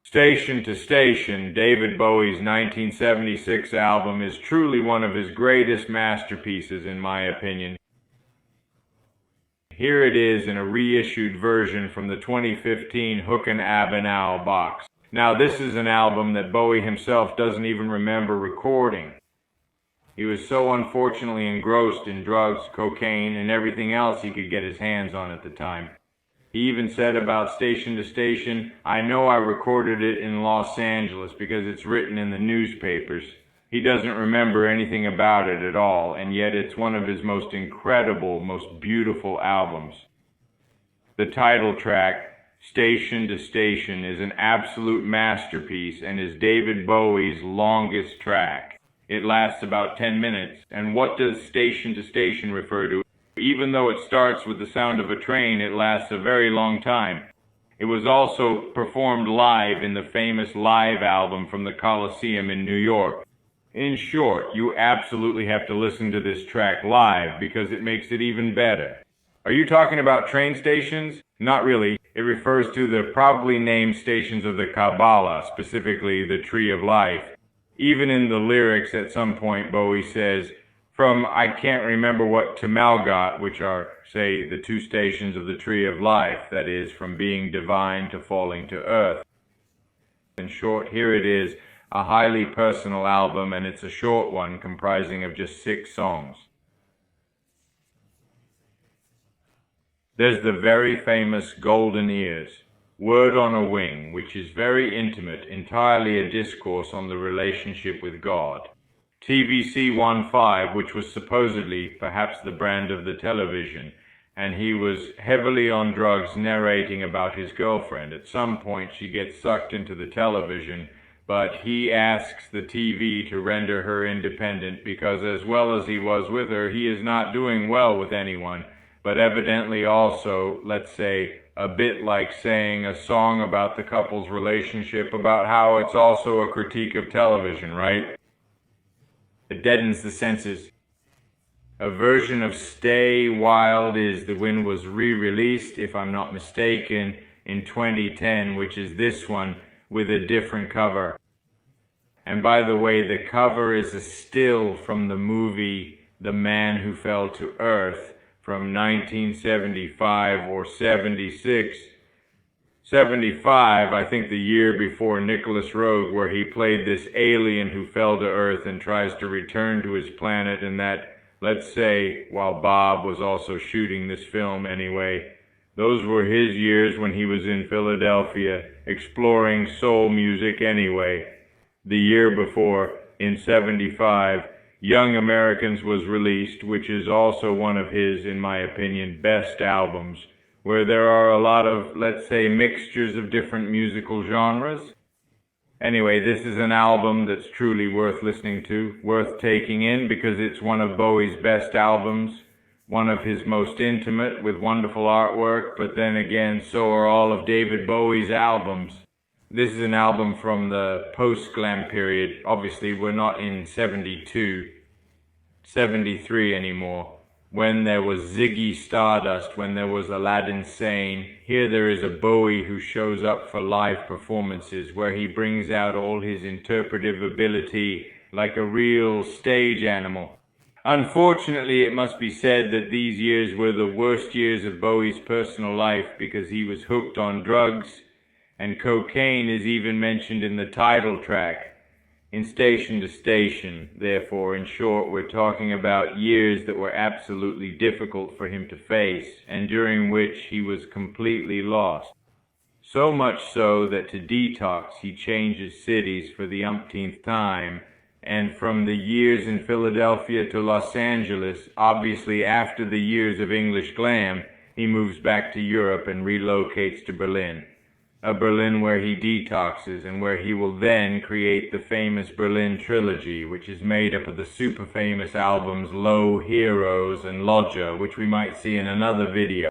Station to Station, David Bowie's 1976 album, is truly one of his greatest masterpieces in my opinion. Here it is in a reissued version from the 2015 Hook and Avenal box. Now this is an album that Bowie himself doesn't even remember recording. He was so unfortunately engrossed in drugs, cocaine, and everything else he could get his hands on at the time. He even said about Station to Station, "I know I recorded it in Los Angeles because it's written in the newspapers." He doesn't remember anything about it at all, and yet it's one of his most incredible, most beautiful albums. The title track, Station to Station, is an absolute masterpiece and is David Bowie's longest track. It lasts about 10 minutes, and what does Station to Station refer to? Even though it starts with the sound of a train, it lasts a very long time. It was also performed live in the famous Live album from the Coliseum in New York. In short, you absolutely have to listen to this track live because it makes it even better. Are you talking about train stations? Not really. It refers to the probably named stations of the Kabbalah, specifically the Tree of Life. Even in the lyrics at some point, Bowie says, from I can't remember what to Malgot, which are, say, the two stations of the Tree of Life, that is, from being divine to falling to earth. In short, here it is, a highly personal album, and it's a short one comprising of just 6 songs. There's the very famous Golden Ears, Word on a Wing, which is very intimate, entirely a discourse on the relationship with God. TVC 15, which was supposedly perhaps the brand of the television, and he was heavily on drugs narrating about his girlfriend. At some point she gets sucked into the television, but he asks the TV to render her independent because as well as he was with her, he is not doing well with anyone, but evidently also, let's say, a bit like saying a song about the couple's relationship, about how it's also a critique of television, right? It deadens the senses. A version of Stay Wild Is the Wind was re-released, if I'm not mistaken, in 2010, which is this one with a different cover. And by the way, the cover is a still from the movie The Man Who Fell to Earth from 1975 or 76. 75, I think the year before Nicolas Roeg, where he played this alien who fell to Earth and tries to return to his planet, and that, let's say, while Bob was also shooting this film anyway, those were his years when he was in Philadelphia exploring soul music anyway. The year before, in 75, Young Americans was released, which is also one of his, in my opinion, best albums, where there are a lot of, let's say, mixtures of different musical genres. Anyway, this is an album that's truly worth listening to, worth taking in, because it's one of Bowie's best albums, one of his most intimate, with wonderful artwork, but then again, so are all of David Bowie's albums. This is an album from the post-glam period. Obviously, we're not in 72, 73 anymore. When there was Ziggy Stardust, when there was Aladdin Sane, here there is a Bowie who shows up for live performances where he brings out all his interpretive ability like a real stage animal. Unfortunately, it must be said that these years were the worst years of Bowie's personal life because he was hooked on drugs, and cocaine is even mentioned in the title track. In Station to Station, therefore, in short, we're talking about years that were absolutely difficult for him to face, and during which he was completely lost. So much so that to detox he changes cities for the umpteenth time, and from the years in Philadelphia to Los Angeles, obviously after the years of English glam, he moves back to Europe and relocates to Berlin. A Berlin where he detoxes and where he will then create the famous Berlin trilogy, which is made up of the super famous albums Low, Heroes, and Lodger, which we might see in another video.